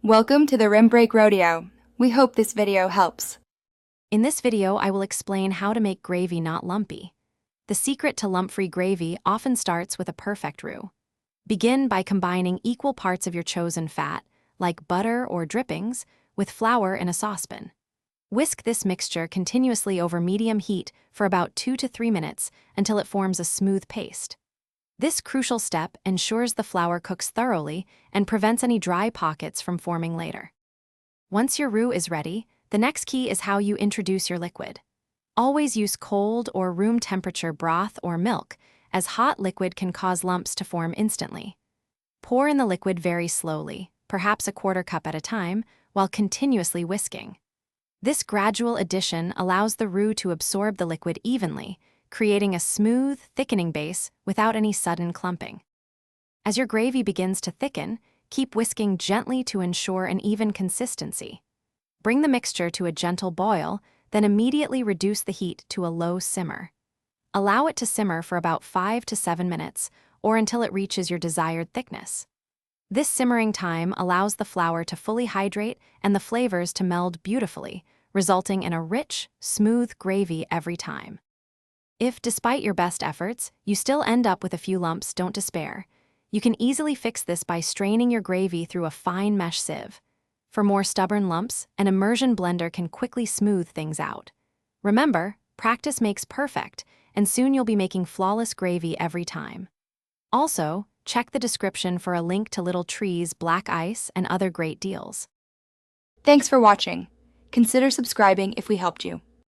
Welcome to the Rim Break Rodeo. We hope this video helps. In this video, I will explain how to make gravy not lumpy. The secret to lump-free gravy often starts with a perfect roux. Begin by combining equal parts of your chosen fat, like butter or drippings, with flour in a saucepan. Whisk this mixture continuously over medium heat for about 2 to 3 minutes until it forms a smooth paste. This crucial step ensures the flour cooks thoroughly and prevents any dry pockets from forming later. Once your roux is ready, the next key is how you introduce your liquid. Always use cold or room temperature broth or milk, as hot liquid can cause lumps to form instantly. Pour in the liquid very slowly, perhaps a quarter cup at a time, while continuously whisking. This gradual addition allows the roux to absorb the liquid evenly, creating a smooth, thickening base without any sudden clumping. As your gravy begins to thicken, keep whisking gently to ensure an even consistency. Bring the mixture to a gentle boil, then immediately reduce the heat to a low simmer. Allow it to simmer for about 5 to 7 minutes, or until it reaches your desired thickness. This simmering time allows the flour to fully hydrate and the flavors to meld beautifully, resulting in a rich, smooth gravy every time. If, despite your best efforts, you still end up with a few lumps, don't despair. You can easily fix this by straining your gravy through a fine mesh sieve. For more stubborn lumps, an immersion blender can quickly smooth things out. Remember, practice makes perfect, and soon you'll be making flawless gravy every time. Also, check the description for a link to Little Tree's black ice and other great deals. Thanks for watching. Consider subscribing if we helped you.